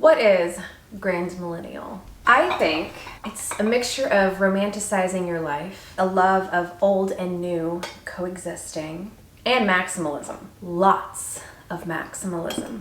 What is Grandmillennial? I think it's a mixture of romanticizing your life, a love of old and new coexisting, and maximalism. Lots of maximalism.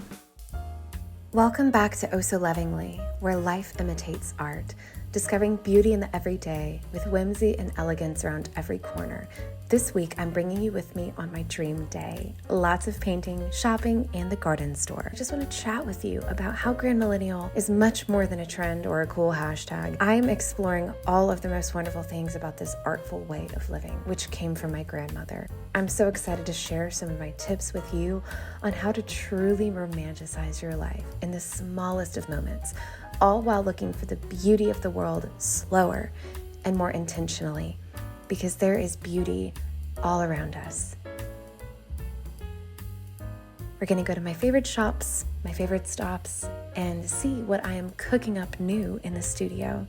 Welcome back to Oh So Lovingly, where life imitates art, discovering beauty in the everyday with whimsy and elegance around every corner. This week, I'm bringing you with me on my dream day. Lots of painting, shopping, and the garden store. I just want to chat with you about how Grandmillennial is much more than a trend or a cool hashtag. I'm exploring all of the most wonderful things about this artful way of living, which came from my grandmother. I'm so excited to share some of my tips with you on how to truly romanticize your life in the smallest of moments, all while looking for the beauty of the world slower and more intentionally, because there is beauty all around us. We're gonna go to my favorite shops, my favorite stops, and see what I am cooking up new in the studio.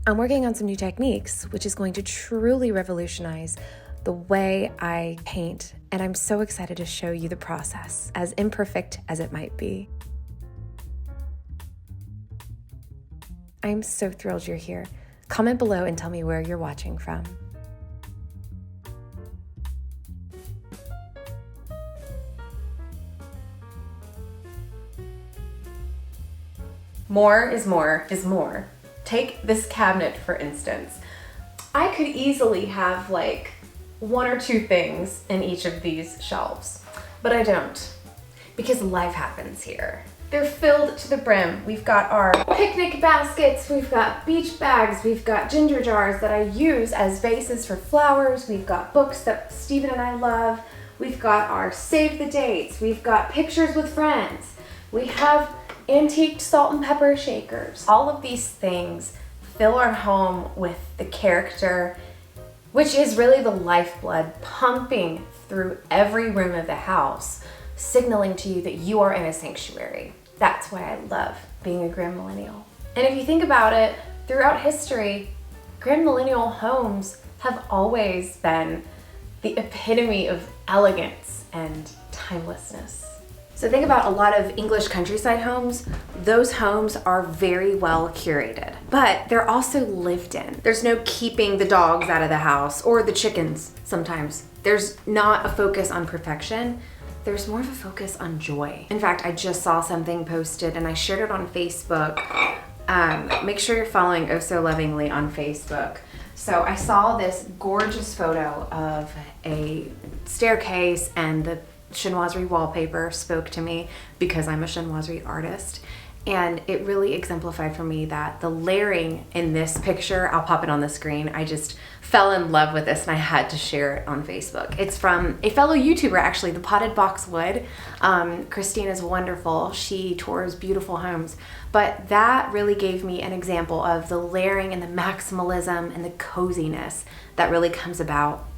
I'm working on some new techniques, which is going to truly revolutionize the way I paint, and I'm so excited to show you the process, as imperfect as it might be. I'm so thrilled you're here. Comment below and tell me where you're watching from. More is more is more. Take this cabinet, for instance. I could easily have like one or two things in each of these shelves, but I don't, because life happens here. They're filled to the brim. We've got our picnic baskets, we've got beach bags, we've got ginger jars that I use as vases for flowers, we've got books that Stephen and I love, we've got our save the dates, we've got pictures with friends, we have antique salt and pepper shakers. All of these things fill our home with the character, which is really the lifeblood pumping through every room of the house, signaling to you that you are in a sanctuary. That's why I love being a Grandmillennial. And if you think about it, throughout history, Grandmillennial homes have always been the epitome of elegance and timelessness. So think about a lot of English countryside homes. Those homes are very well curated, but they're also lived in. There's no keeping the dogs out of the house or the chickens sometimes. There's not a focus on perfection. There's more of a focus on joy. In fact, I just saw something posted and I shared it on Facebook. Make sure you're following Oh So Lovingly on Facebook. So I saw this gorgeous photo of a staircase, and the chinoiserie wallpaper spoke to me because I'm a chinoiserie artist. And it really exemplified for me that the layering in this picture, I'll pop it on the screen, I just fell in love with this and I had to share it on Facebook. It's from a fellow YouTuber, actually, The Potted Box Wood. Christina's wonderful. She tours beautiful homes. But that really gave me an example of the layering and the maximalism and the coziness that really comes about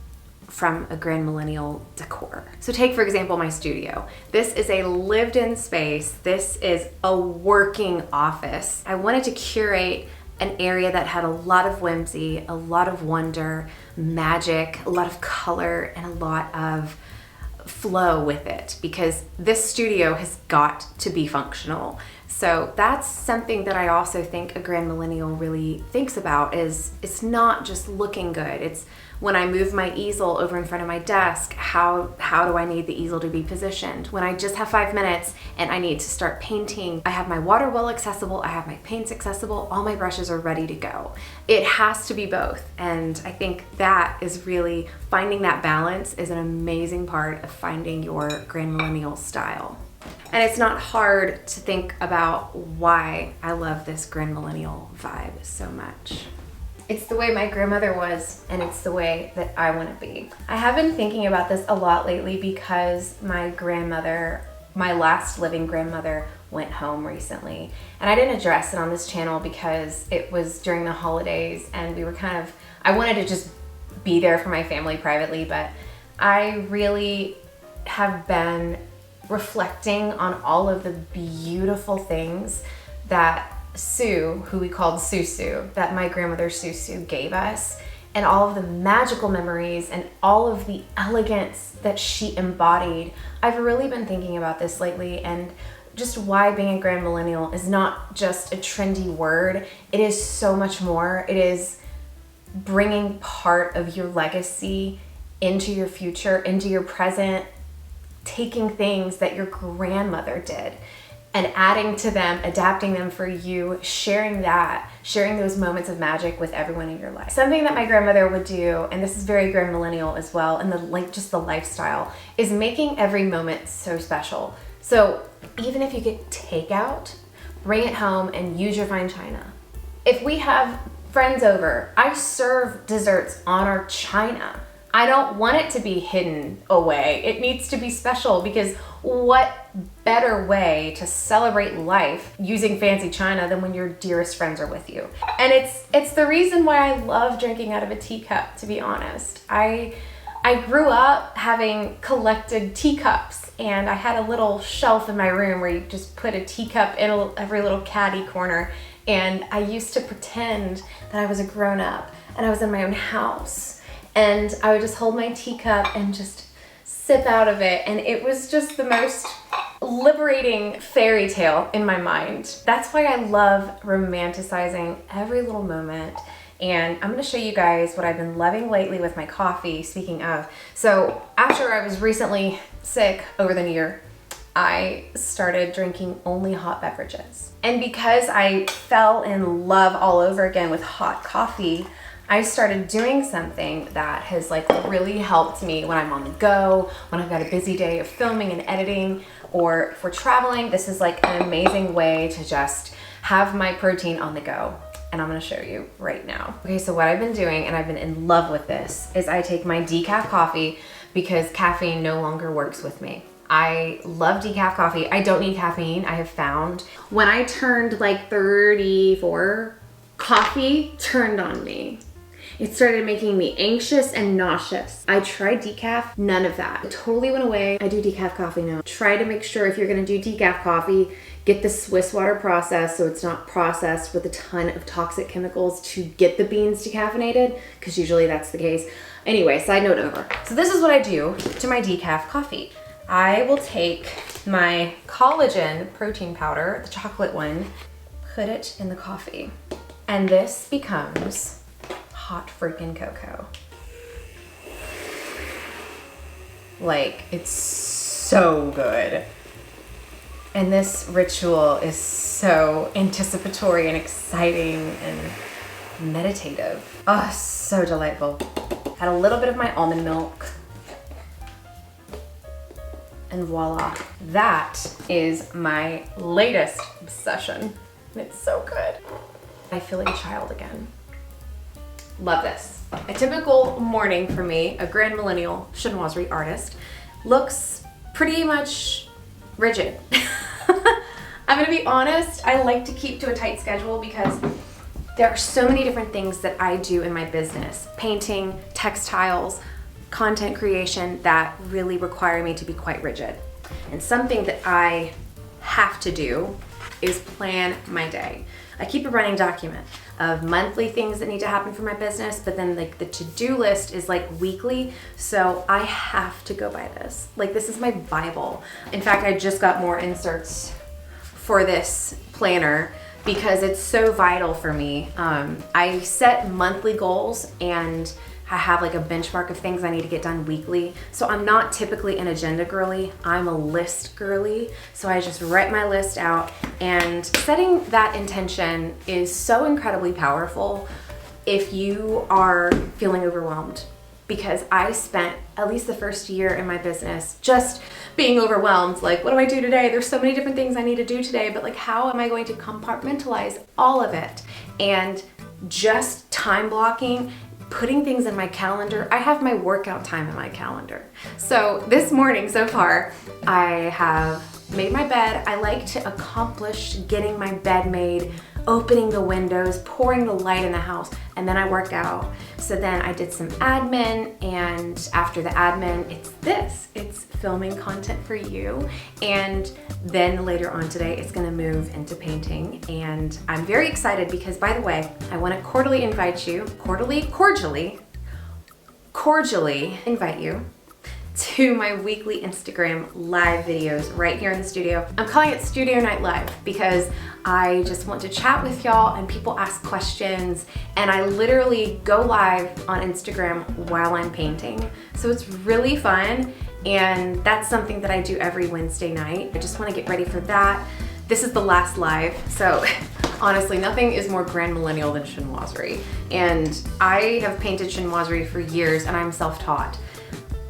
from a Grandmillennial decor. So take, for example, my studio. This is a lived-in space. This is a working office. I wanted to curate an area that had a lot of whimsy, a lot of wonder, magic, a lot of color, and a lot of flow with it, because this studio has got to be functional. So that's something that I also think a Grandmillennial really thinks about, is it's not just looking good. It's when I move my easel over in front of my desk, how do I need the easel to be positioned? When I just have 5 minutes and I need to start painting, I have my water well accessible, I have my paints accessible, all my brushes are ready to go. It has to be both. And I think that is really, finding that balance is an amazing part of finding your Grandmillennial style. And it's not hard to think about why I love this Grandmillennial vibe so much. It's the way my grandmother was, and it's the way that I want to be. I have been thinking about this a lot lately because my grandmother, my last living grandmother, went home recently. And I didn't address it on this channel because it was during the holidays and we were I wanted to just be there for my family privately, but I really have been reflecting on all of the beautiful things that Sue, who we called Susu, that my grandmother Susu gave us. and all of the magical memories and all of the elegance that she embodied. I've really been thinking about this lately, and just why being a grand millennial is not just a trendy word. It is so much more. It is bringing part of your legacy into your future, into your present, taking things that your grandmother did and adding to them, adapting them for you, sharing those moments of magic with everyone in your life. Something that my grandmother would do, and this is very grand millennial as well, and just the lifestyle, is making every moment so special. So even if you get takeout, bring it home and use your fine china. If we have friends over, I serve desserts on our china. I don't want it to be hidden away. It needs to be special, because what better way to celebrate life using fancy china than when your dearest friends are with you? And it's the reason why I love drinking out of a teacup, to be honest. I grew up having collected teacups, and I had a little shelf in my room where you just put a teacup in every little caddy corner, and I used to pretend that I was a grown-up and I was in my own house, and I would just hold my teacup and just sip out of it, and it was just the most liberating fairy tale in my mind. That's why I love romanticizing every little moment. And I'm gonna show you guys what I've been loving lately with my coffee, speaking of. So after I was recently sick over the New Year, I started drinking only hot beverages. And because I fell in love all over again with hot coffee, I started doing something that has really helped me when I'm on the go, when I've got a busy day of filming and editing, or if we're traveling. This is an amazing way to just have my protein on the go. And I'm gonna show you right now. Okay, so what I've been doing, and I've been in love with this, is I take my decaf coffee because caffeine no longer works with me. I love decaf coffee. I don't need caffeine, I have found. When I turned 34, coffee turned on me. It started making me anxious and nauseous. I tried decaf, none of that. It totally went away. I do decaf coffee now. Try to make sure if you're gonna do decaf coffee, get the Swiss water process so it's not processed with a ton of toxic chemicals to get the beans decaffeinated, because usually that's the case. Anyway, side note over. So this is what I do to my decaf coffee. I will take my collagen protein powder, the chocolate one, put it in the coffee, and this becomes hot freaking cocoa. It's so good. And this ritual is so anticipatory and exciting and meditative. Oh, so delightful. Add a little bit of my almond milk. And voila. That is my latest obsession. And it's so good. I feel like a child again. Love this. A typical morning for me, a grand millennial chinoiserie artist, looks pretty much rigid. I'm gonna be honest, I like to keep to a tight schedule because there are so many different things that I do in my business. Painting, textiles, content creation that really require me to be quite rigid. And something that I have to do is plan my day. I keep a running document of monthly things that need to happen for my business, but then the to-do list is weekly, so I have to go by this. This is my Bible. In fact, I just got more inserts for this planner because it's so vital for me. I set monthly goals, and I have a benchmark of things I need to get done weekly. So I'm not typically an agenda girly, I'm a list girly. So I just write my list out, and setting that intention is so incredibly powerful if you are feeling overwhelmed. Because I spent at least the first year in my business just being overwhelmed. What do I do today? There's so many different things I need to do today, but how am I going to compartmentalize all of it? And just time blocking, putting things in my calendar. I have my workout time in my calendar. So this morning so far, I have made my bed. I like to accomplish getting my bed made, opening the windows, pouring the light in the house, and then I work out. So then I did some admin, and after the admin, it's filming content for you, and then later on today it's gonna move into painting. And I'm very excited because, by the way, I wanna cordially invite you, cordially invite you to my weekly Instagram live videos right here in the studio. I'm calling it Studio Night Live because I just want to chat with y'all and people ask questions, and I literally go live on Instagram while I'm painting. So it's really fun, and that's something that I do every Wednesday night. I just want to get ready for that. This is the last live, so honestly, nothing is more grandmillennial than chinoiserie. And I have painted chinoiserie for years, and I'm self-taught.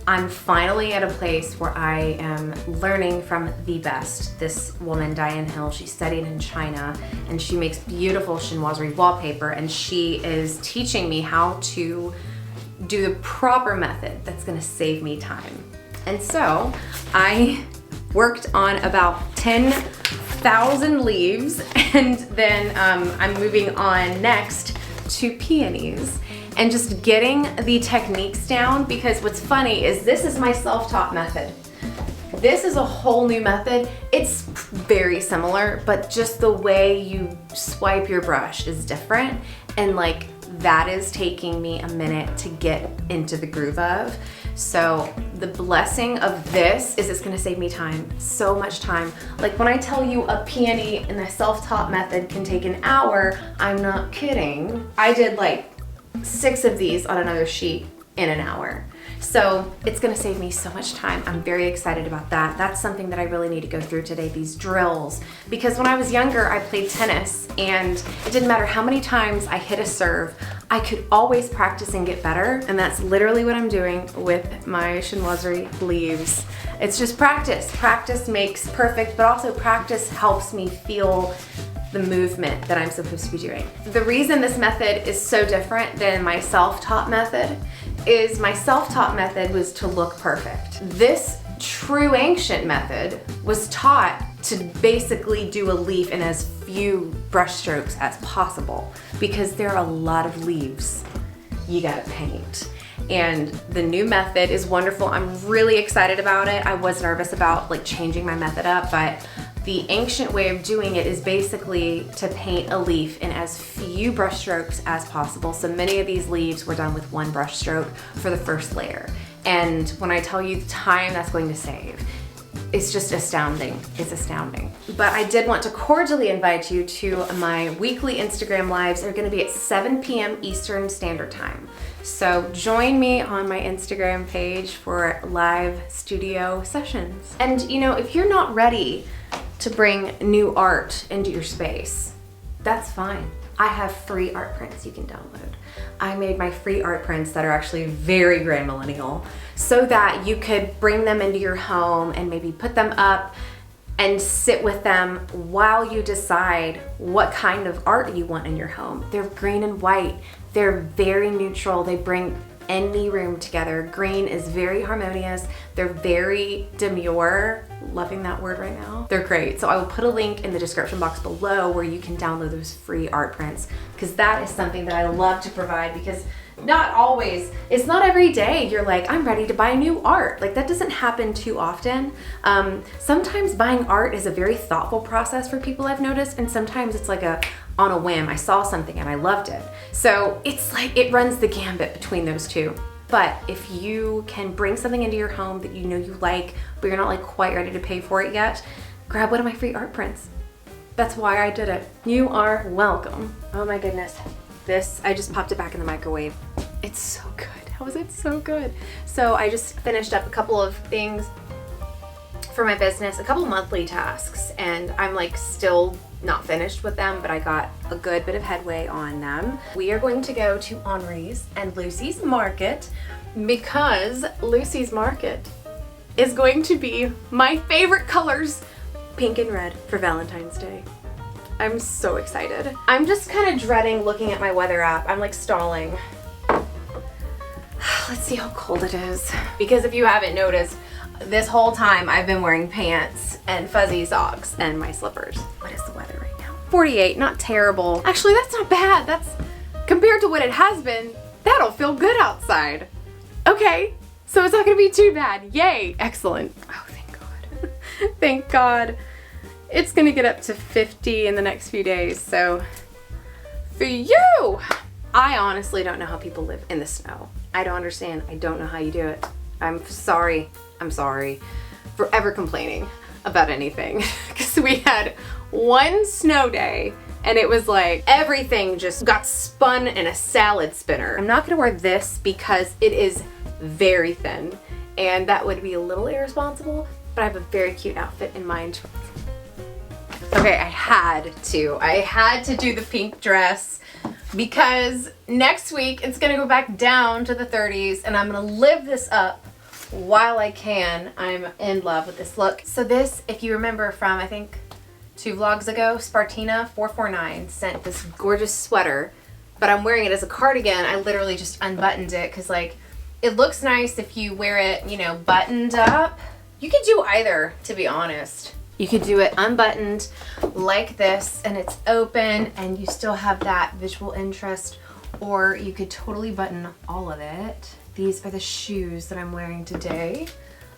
I'm finally at a place where I am learning from the best. This woman, Diane Hill, she studied in China, and she makes beautiful chinoiserie wallpaper, and she is teaching me how to do the proper method that's gonna save me time. And so I worked on about 10,000 leaves, and then I'm moving on next to peonies and just getting the techniques down, because what's funny is this is my self-taught method. This is a whole new method. It's very similar, but just the way you swipe your brush is different, and like that is taking me a minute to get into the groove of. So the blessing of this is it's gonna save me time, so much time. Like when I tell you a peony in the self-taught method can take an hour, I'm not kidding. I did like 6 of these on another sheet in an hour. So it's gonna save me so much time. I'm very excited about that. That's something that I really need to go through today, these drills. Because when I was younger, I played tennis, and it didn't matter how many times I hit a serve, I could always practice and get better. And that's literally what I'm doing with my chinoiserie leaves. It's just practice. Practice makes perfect, but also practice helps me feel the movement that I'm supposed to be doing. The reason this method is so different than my self-taught method is my self-taught method was to look perfect. This true ancient method was taught to basically do a leaf in as few brush strokes as possible, because there are a lot of leaves you gotta paint. And the new method is wonderful. I'm really excited about it. I was nervous about like changing my method up, but the ancient way of doing it is basically to paint a leaf in as few brush strokes as possible. So many of these leaves were done with 1 brush stroke for the first layer. And when I tell you the time that's going to save, it's just astounding. It's astounding. But I did want to cordially invite you to my weekly Instagram lives. They're gonna be at 7 p.m. Eastern Standard Time. So join me on my Instagram page for live studio sessions. And you know, if you're not ready to bring new art into your space, that's fine. I have free art prints you can download. I made my free art prints that are actually very grandmillennial, so that you could bring them into your home and maybe put them up and sit with them while you decide what kind of art you want in your home. They're green and white. They're very neutral. They bring any room together. Green is very harmonious. They're very demure. Loving that word right now. They're great. So I will put a link in the description box below where you can download those free art prints, because that is something that I love to provide, because not always, it's not every day you're like, I'm ready to buy new art. Like that doesn't happen too often. Sometimes buying art is a very thoughtful process for people, I've noticed, and sometimes it's like on a whim. I saw something and I loved it. So it's like, it runs the gambit between those two. But if you can bring something into your home that you know you like, but you're not like quite ready to pay for it yet, grab one of my free art prints. That's why I did it. You are welcome. Oh my goodness. This, I just popped it back in the microwave. It's so good. How is it so good? So I just finished up a couple of things for my business, a couple monthly tasks, and I'm like still not finished with them, but I got a good bit of headway on them. We are going to go to Henri's and Lucy's Market, because Lucy's Market is going to be my favorite colors, pink and red, for Valentine's Day. I'm so excited. I'm just kind of dreading looking at my weather app. I'm like stalling. Let's see how cold it is. Because if you haven't noticed, this whole time I've been wearing pants and fuzzy socks and my slippers. What is the weather right now? 48, not terrible. Actually, that's not bad. That's, compared to what it has been, that'll feel good outside. Okay, So it's not gonna be too bad. Yay, excellent. Oh, thank God. Thank God. It's gonna get up to 50 in the next few days, so for you! I honestly don't know how people live in the snow. I don't understand. I don't know how you do it. I'm sorry for ever complaining about anything, because we had one snow day and it was like everything just got spun in a salad spinner. I'm not gonna wear this because it is very thin and that would be a little irresponsible, but I have a very cute outfit in mind. Okay, I had to do the pink dress because next week it's gonna go back down to the 30s and I'm gonna live this up while I can. I'm in love with this look. So this, if you remember from, I think 2 vlogs ago, Spartina449 sent this gorgeous sweater, but I'm wearing it as a cardigan. I literally just unbuttoned it because like, it looks nice if you wear it, you know, buttoned up. You could do either, to be honest. You could do it unbuttoned like this and it's open and you still have that visual interest, or you could totally button all of it. These are the shoes that I'm wearing today.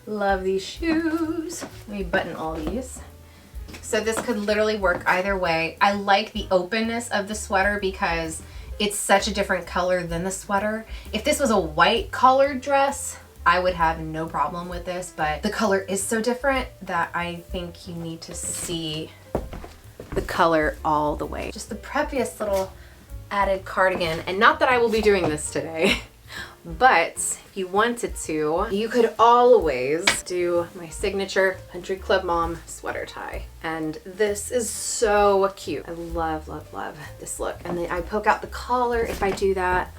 Love these shoes. Let me button all these. So this could literally work either way. I like the openness of the sweater because it's such a different color than the sweater. If this was a white collared dress, I would have no problem with this, but the color is so different that I think you need to see the color all the way. Just the preppiest little added cardigan, and not that I will be doing this today, but if you wanted to, you could always do my signature Country Club Mom sweater tie. And this is so cute. I love, love, love this look. And then I poke out the collar if I do that.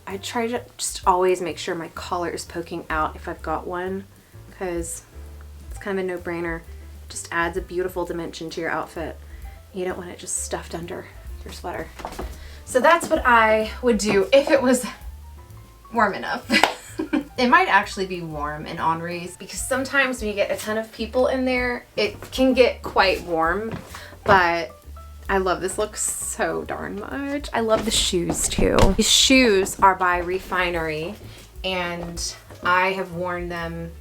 I try to just always make sure my collar is poking out if I've got one, because it's kind of a no-brainer. Just adds a beautiful dimension to your outfit. You don't want it just stuffed under your sweater. So that's what I would do if it was warm enough. It might actually be warm in Henri's because sometimes when you get a ton of people in there, it can get quite warm, but I love this look so darn much. I love the shoes too. These shoes are by Refinery and I have worn them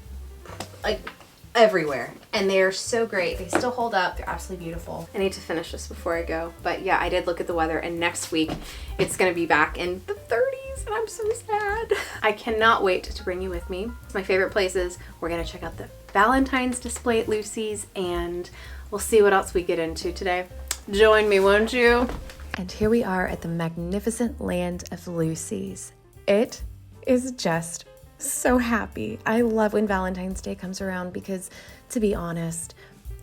like everywhere and they're so great. They still hold up. They're absolutely beautiful. I need to finish this before I go, but yeah, I did look at the weather and next week it's gonna be back in the 30s and I'm so sad. I cannot wait to bring you with me. It's my favorite places. We're gonna check out the Valentine's display at Lucy's and we'll see what else we get into today. Join me, won't you? And here we are at the magnificent land of Lucy's. It is just so happy. I love when Valentine's Day comes around because, to be honest,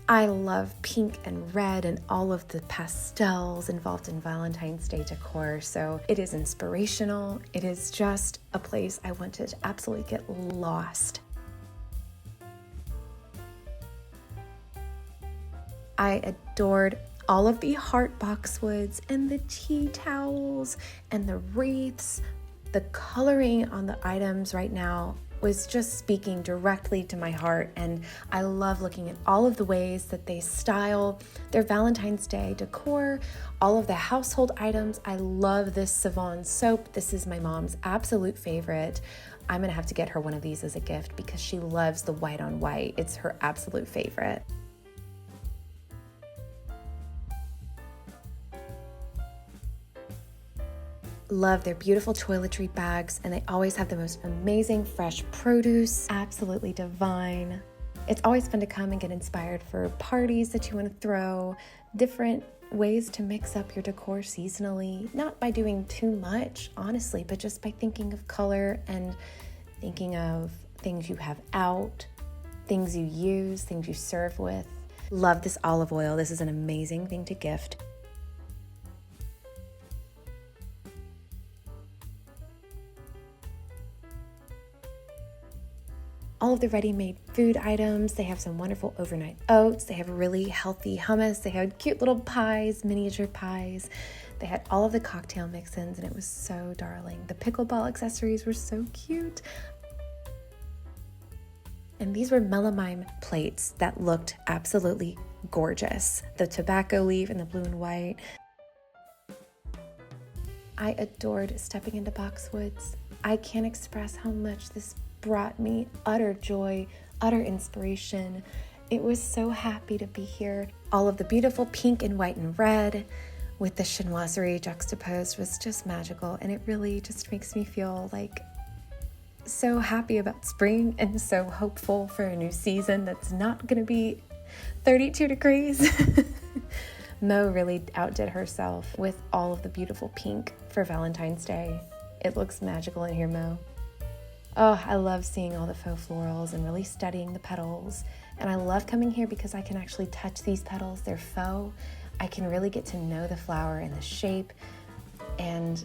I love pink and red and all of the pastels involved in Valentine's Day decor. So it is inspirational. It is just a place I want to absolutely get lost. I adored all of the heart boxwoods and the tea towels and the wreaths. The coloring on the items right now was just speaking directly to my heart, and I love looking at all of the ways that they style their Valentine's Day decor, all of the household items. I love this Savon soap. This is my mom's absolute favorite. I'm gonna have to get her one of these as a gift because she loves the white on white. It's her absolute favorite. Love their beautiful toiletry bags, and they always have the most amazing fresh produce. Absolutely divine. It's always fun to come and get inspired for parties that you want to throw, different ways to mix up your decor seasonally, not by doing too much, honestly, but just by thinking of color and thinking of things you have out, things you use, things you serve with. Love this olive oil. This is an amazing thing to gift. All of the ready-made food items. They have some wonderful overnight oats. They have really healthy hummus. They had cute little pies, miniature pies. They had all of the cocktail mix-ins and it was so darling. The pickleball accessories were so cute. And these were melamine plates that looked absolutely gorgeous. The tobacco leaf and the blue and white. I adored stepping into Boxwoods. I can't express how much this brought me utter joy, utter inspiration. It was so happy to be here. All of the beautiful pink and white and red with the chinoiserie juxtaposed was just magical, and it really just makes me feel like so happy about spring and so hopeful for a new season that's not going to be 32 degrees. Mo really outdid herself with all of the beautiful pink for Valentine's Day. It looks magical in here, Mo. Oh, I love seeing all the faux florals and really studying the petals. And I love coming here because I can actually touch these petals. They're faux. I can really get to know the flower and the shape and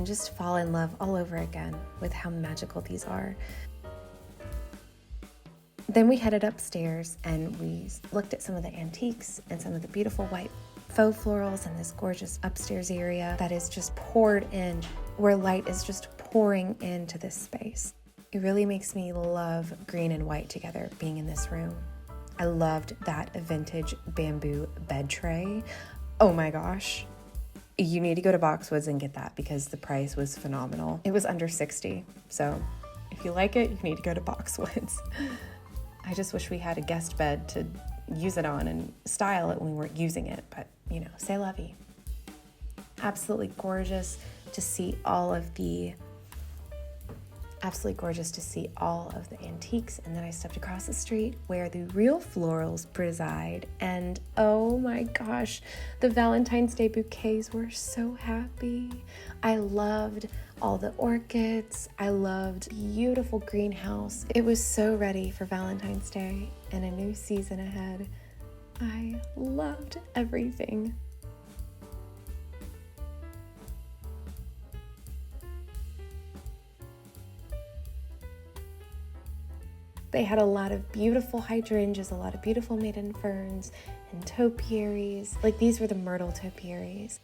just fall in love all over again with how magical these are. Then we headed upstairs and we looked at some of the antiques and some of the beautiful white faux florals in this gorgeous upstairs area that is just poured in, where light is just pouring into this space. It really makes me love green and white together being in this room. I loved that vintage bamboo bed tray. Oh my gosh. You need to go to Boxwoods and get that because the price was phenomenal. It was under $60. So if you like it, you need to go to Boxwoods. I just wish we had a guest bed to use it on and style it when we weren't using it, but you know, c'est la vie. Absolutely gorgeous to see all of the antiques. And then I stepped across the street where the real florals preside, and oh my gosh, the Valentine's Day bouquets were so happy. I loved all the orchids. I loved beautiful greenhouse. It was so ready for Valentine's Day and a new season ahead. I loved everything. They had a lot of beautiful hydrangeas, a lot of beautiful maiden ferns and topiaries. Like these were the myrtle topiaries.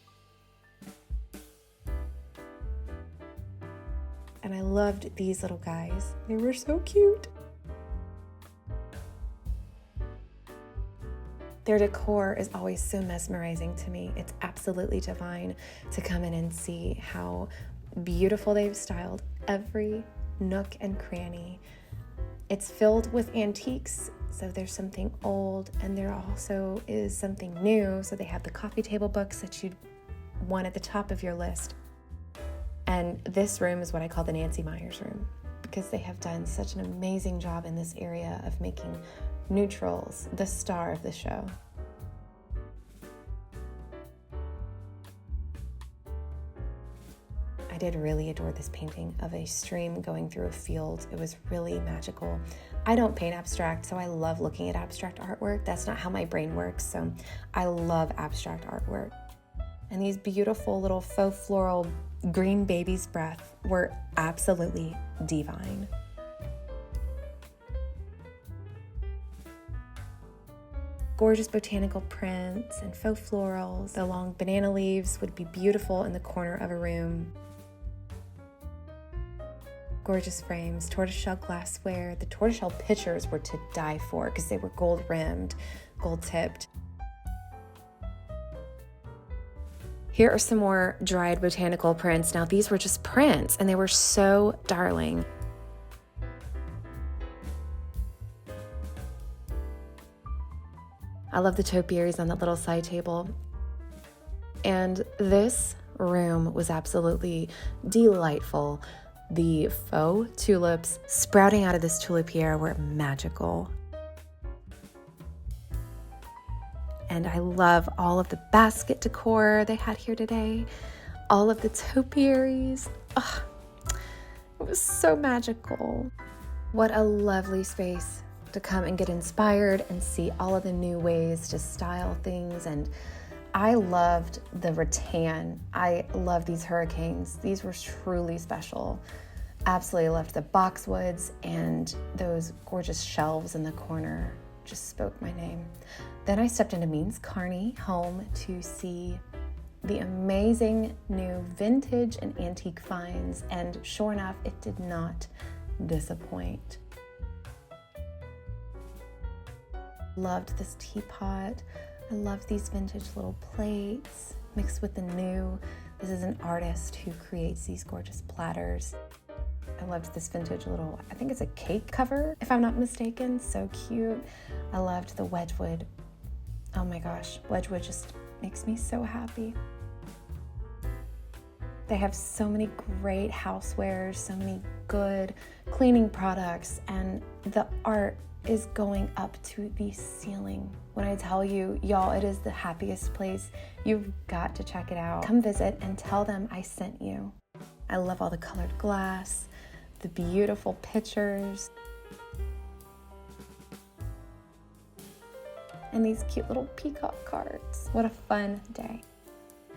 And I loved these little guys. They were so cute. Their decor is always so mesmerizing to me. It's absolutely divine to come in and see how beautiful they've styled every nook and cranny. It's filled with antiques, so there's something old, and there also is something new. So they have the coffee table books that you'd want at the top of your list. And this room is what I call the Nancy Meyers room, because they have done such an amazing job in this area of making neutrals the star of the show. I did really adore this painting of a stream going through a field. It was really magical. I don't paint abstract, so I love looking at abstract artwork. That's not how my brain works, so I love abstract artwork. And these beautiful little faux floral green baby's breath were absolutely divine. Gorgeous botanical prints and faux florals. The long banana leaves would be beautiful in the corner of a room. Gorgeous frames, tortoiseshell glassware. The tortoiseshell pitchers were to die for because they were gold rimmed, gold tipped. Here are some more dried botanical prints. Now these were just prints and they were so darling. I love the topiaries on that little side table. And this room was absolutely delightful. The faux tulips sprouting out of this tulipiere were magical. And I love all of the basket decor they had here today. All of the topiaries. Oh, it was so magical. What a lovely space to come and get inspired and see all of the new ways to style things. And I loved the rattan. I love these hurricanes. These were truly special. Absolutely loved the boxwoods, and those gorgeous shelves in the corner just spoke my name. Then I stepped into Means Kearney home to see the amazing new vintage and antique finds, and sure enough, it did not disappoint. Loved this teapot. I love these vintage little plates mixed with the new. This is an artist who creates these gorgeous platters. I loved this vintage little, I think it's a cake cover, if I'm not mistaken. So cute. I loved the Wedgwood. Oh my gosh, Wedgwood just makes me so happy. They have so many great housewares, so many good cleaning products, and the art is going up to the ceiling. When I tell you, y'all, it is the happiest place. You've got to check it out. Come visit and tell them I sent you. I love all the colored glass, the beautiful pictures, and these cute little peacock cards. What a fun day.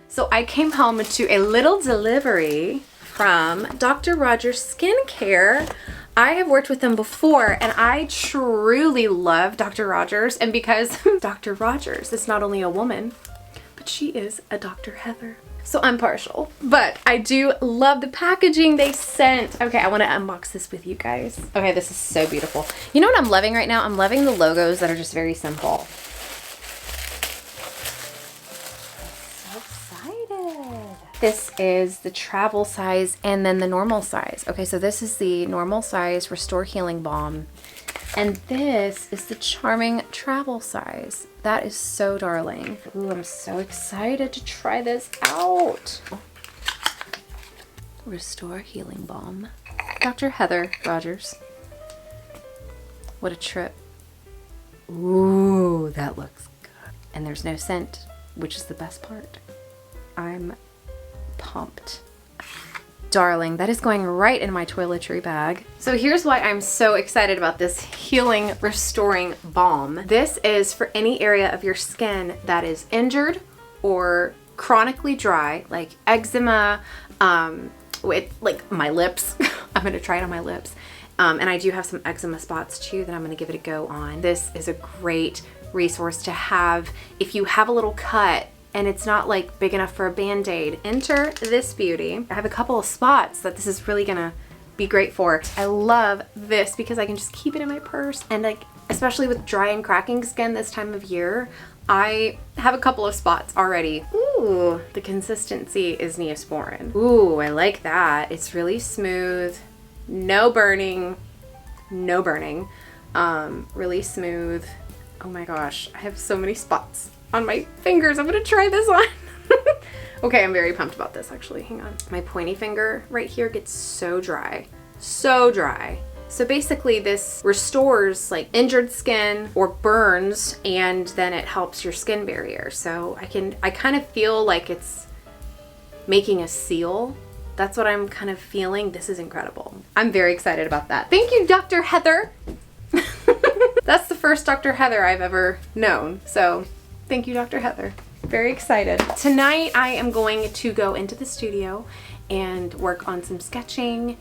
So I came home to a little delivery from Dr. Rogers Skincare. I have worked with them before, and I truly love Dr. Rogers. And because Dr. Rogers is not only a woman, but she is a Dr. Heather. So I'm partial, but I do love the packaging they sent. Okay, I want to unbox this with you guys. Okay, this is so beautiful. You know what I'm loving right now? I'm loving the logos that are just very simple. This is the travel size and then the normal size. Okay, so this is the normal size Restore Healing Balm. And this is the charming travel size. That is so darling. Ooh, I'm so excited to try this out. Restore Healing Balm. Dr. Heather Rogers. What a trip. Ooh, that looks good. And there's no scent, which is the best part. I'm pumped. Darling, that is going right in my toiletry bag. So here's why I'm so excited about this healing restoring balm. This is for any area of your skin that is injured or chronically dry, like eczema, with like my lips. I'm gonna try it on my lips. And I do have some eczema spots too that I'm gonna give it a go on. This is a great resource to have if you have a little cut and it's not like big enough for a band-aid. Enter this beauty. I have a couple of spots that this is really gonna be great for. I love this because I can just keep it in my purse, and like, especially with dry and cracking skin this time of year, I have a couple of spots already. Ooh, the consistency is Neosporin. Ooh, I like that. It's really smooth, no burning, really smooth. Oh my gosh, I have so many spots on my fingers. I'm gonna try this on. Okay, I'm very pumped about this actually. Hang on. My pointy finger right here gets so dry. So dry. So basically this restores like injured skin or burns, and then it helps your skin barrier. So I kind of feel like it's making a seal. That's what I'm kind of feeling. This is incredible. I'm very excited about that. Thank you, Dr. Heather. That's the first Dr. Heather I've ever known. So thank you, Dr. Heather. Very excited. Tonight I am going to go into the studio and work on some sketching,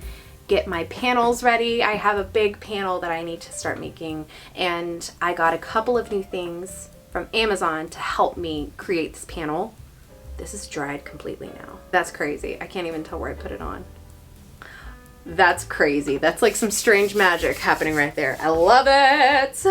get my panels ready. I have a big panel that I need to start making, and I got a couple of new things from Amazon to help me create this panel. This is dried completely now. That's crazy. I can't even tell where I put it on. That's crazy. That's like some strange magic happening right there. I love it.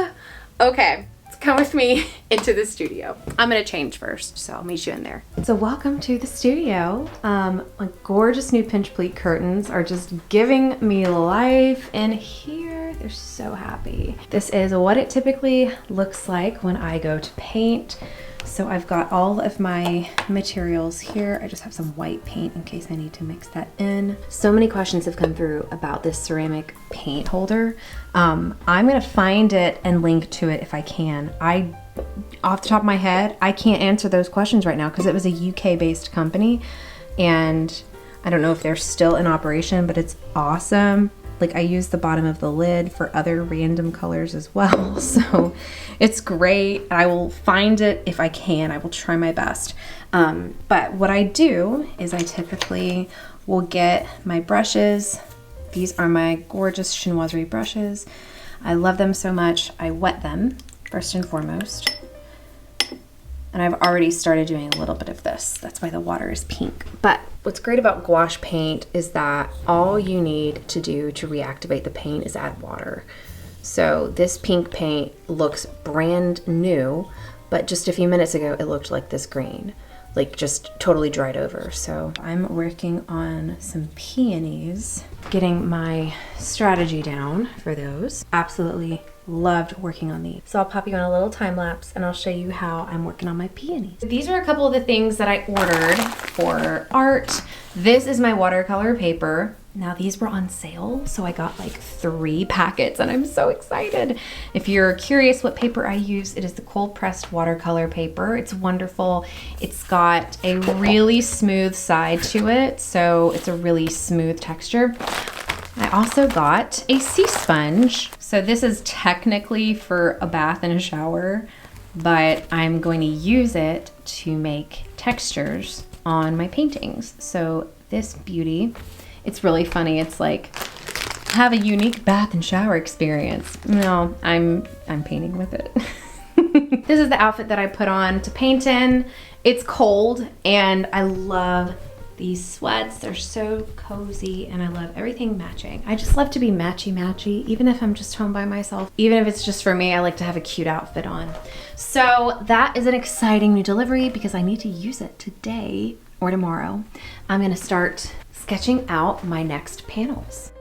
Okay. Come with me into the studio. I'm gonna change first, so I'll meet you in there. So welcome to the studio. My gorgeous new pinch pleat curtains are just giving me life in here. They're so happy. This is what it typically looks like when I go to paint. So I've got all of my materials here. I just have some white paint in case I need to mix that in. So many questions have come through about this ceramic paint holder. I'm gonna find it and link to it if I can. Off the top of my head, I can't answer those questions right now because it was a UK-based company, and I don't know if they're still in operation, but it's awesome. Like, I use the bottom of the lid for other random colors as well, so it's great. I will find it if I can. I will try my best. But what I do is I typically will get my brushes. These are my gorgeous chinoiserie brushes. I love them so much. I wet them first and foremost. And I've already started doing a little bit of this. That's why the water is pink. But what's great about gouache paint is that all you need to do to reactivate the paint is add water. So this pink paint looks brand new, but just a few minutes ago, it looked like this green. like just totally dried over. So I'm working on some peonies, getting my strategy down for those. Absolutely loved working on these. So I'll pop you on a little time lapse and I'll show you how I'm working on my peonies. These are a couple of the things that I ordered for art. This is my watercolor paper. Now these were on sale, so I got like 3 packets and I'm so excited. If you're curious what paper I use, it is the cold pressed watercolor paper. It's wonderful. It's got a really smooth side to it, so it's a really smooth texture. I also got a sea sponge. So this is technically for a bath and a shower, but I'm going to use it to make textures on my paintings. So this beauty, it's really funny. It's like, have a unique bath and shower experience. No, I'm painting with it. This is the outfit that I put on to paint in. It's cold and I love these sweats. They're so cozy and I love everything matching. I just love to be matchy-matchy, even if I'm just home by myself. Even if it's just for me, I like to have a cute outfit on. So that is an exciting new delivery because I need to use it today or tomorrow. I'm gonna start sketching out my next panels.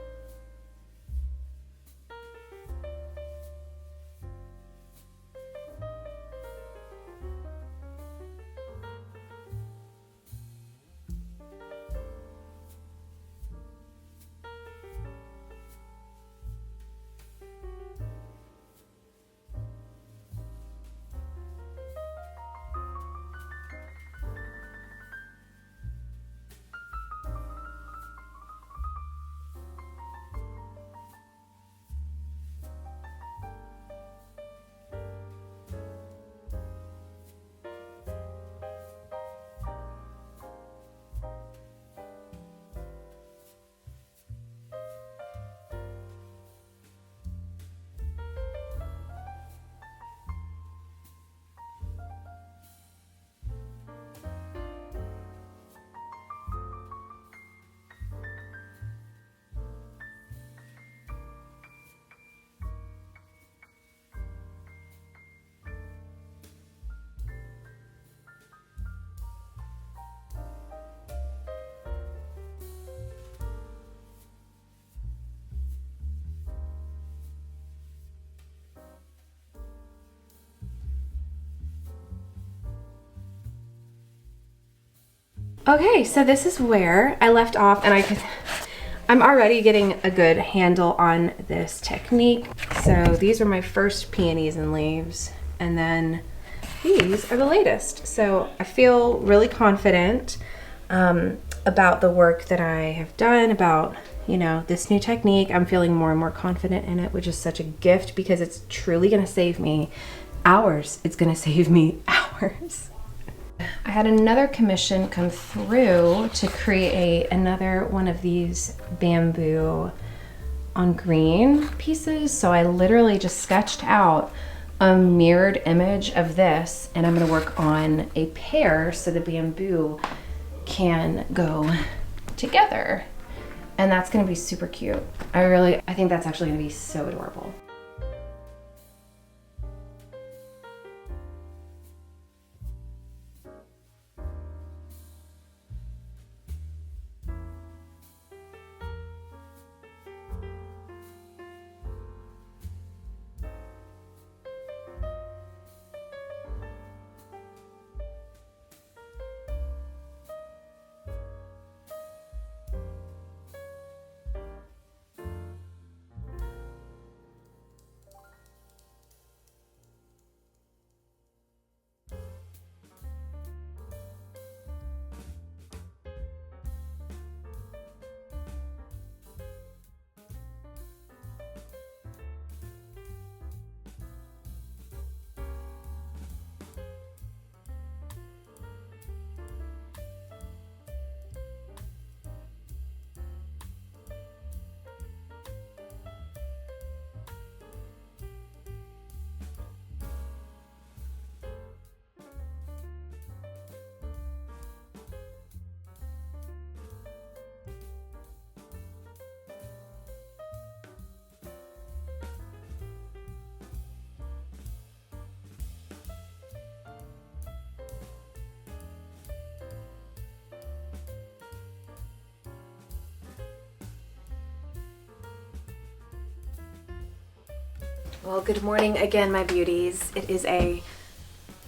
Okay, so this is where I left off and I'm already getting a good handle on this technique. So these are my first peonies and leaves, and then these are the latest. So I feel really confident about the work that I have done, about, you know, this new technique. I'm feeling more and more confident in it, which is such a gift because it's truly gonna save me hours. It's gonna save me hours. I had another commission come through to create another one of these bamboo on green pieces. So I literally just sketched out a mirrored image of this and I'm gonna work on a pair so the bamboo can go together. And that's gonna be super cute. I think that's actually gonna be so adorable. Well, good morning again, my beauties. It is a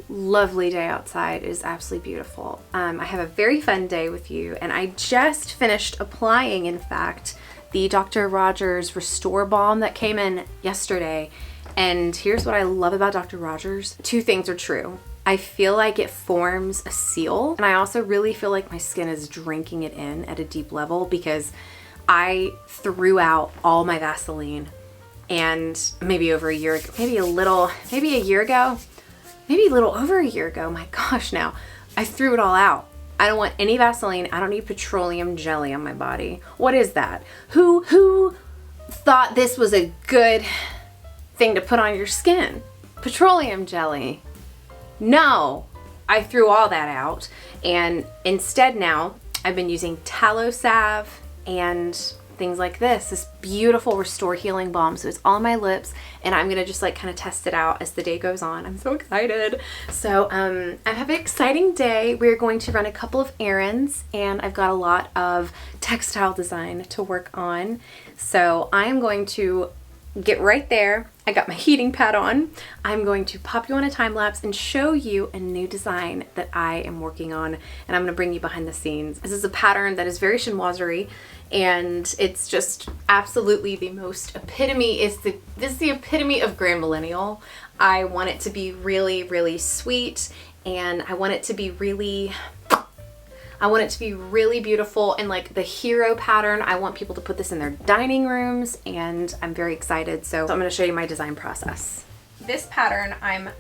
lovely day outside. It is absolutely beautiful. I have a very fun day with you, and I just finished applying, in fact, the Dr. Rogers Restore Balm that came in yesterday. And here's what I love about Dr. Rogers. Two things are true. I feel like it forms a seal, and I also really feel like my skin is drinking it in at a deep level because I threw out all my Vaseline, and maybe over a year ago, maybe a year ago, maybe a little over a year ago, my gosh, now I threw it all out. I don't want any Vaseline. I don't need petroleum jelly on my body. What is that? Who thought this was a good thing to put on your skin? Petroleum jelly. No, I threw all that out, and instead now I've been using tallow salve and things like this beautiful Restore Healing Balm. So it's on my lips, and I'm gonna just like kind of test it out as the day goes on. I'm so excited. So I have an exciting day. We're going to run a couple of errands, and I've got a lot of textile design to work on. So I am going to get right there. I got my heating pad on. I'm going to pop you on a time lapse and show you a new design that I am working on, and I'm going to bring you behind the scenes. This is a pattern that is very chinoiserie, and it's just absolutely the most epitome. This is the epitome of Grandmillennial. I want it to be really, really sweet, and I want it to be really beautiful, and like the hero pattern. I want people to put this in their dining rooms, and I'm very excited. So I'm going to show you my design process. This pattern, I'm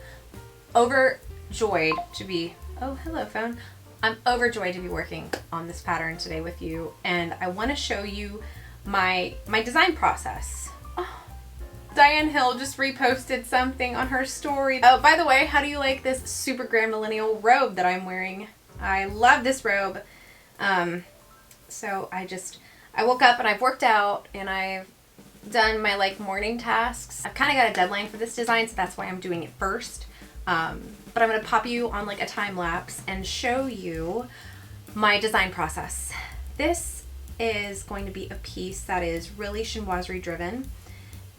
overjoyed to be, oh, hello phone. I'm overjoyed to be working on this pattern today with you, and I want to show you my design process. Oh, Diane Hill just reposted something on her story. Oh, by the way, how do you like this super Grandmillennial robe that I'm wearing? I love this robe. So I woke up and I've worked out and I've done my like morning tasks. I've kind of got a deadline for this design, so that's why I'm doing it first. But I'm going to pop you on like a time lapse and show you my design process. This is going to be a piece that is really chinoiserie driven.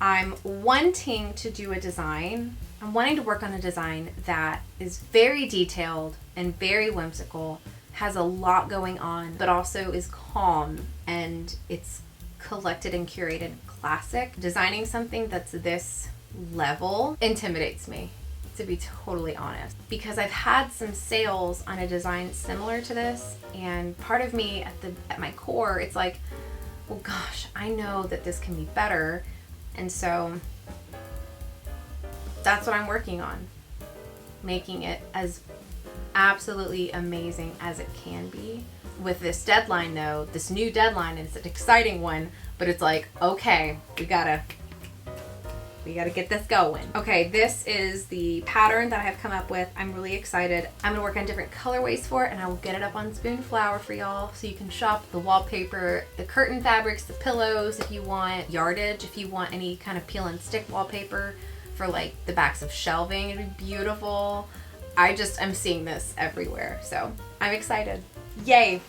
I'm wanting to do a design. I'm wanting to work on a design that is very detailed and very whimsical, has a lot going on, but also is calm, and it's collected and curated classic. Designing something that's this level intimidates me, to be totally honest, because I've had some sales on a design similar to this, and part of me at my core, it's like, well gosh, I know that this can be better. And so that's what I'm working on, making it as absolutely amazing as it can be. With this deadline though, this new deadline, it's an exciting one, but it's like, okay, we gotta get this going. Okay, this is the pattern that I have come up with. I'm really excited. I'm gonna work on different colorways for it, and I will get it up on Spoonflower for y'all, so you can shop the wallpaper, the curtain fabrics, the pillows if you want, yardage if you want any kind of peel and stick wallpaper for like the backs of shelving. It'd be beautiful. I'm seeing this everywhere, so I'm excited. Yay!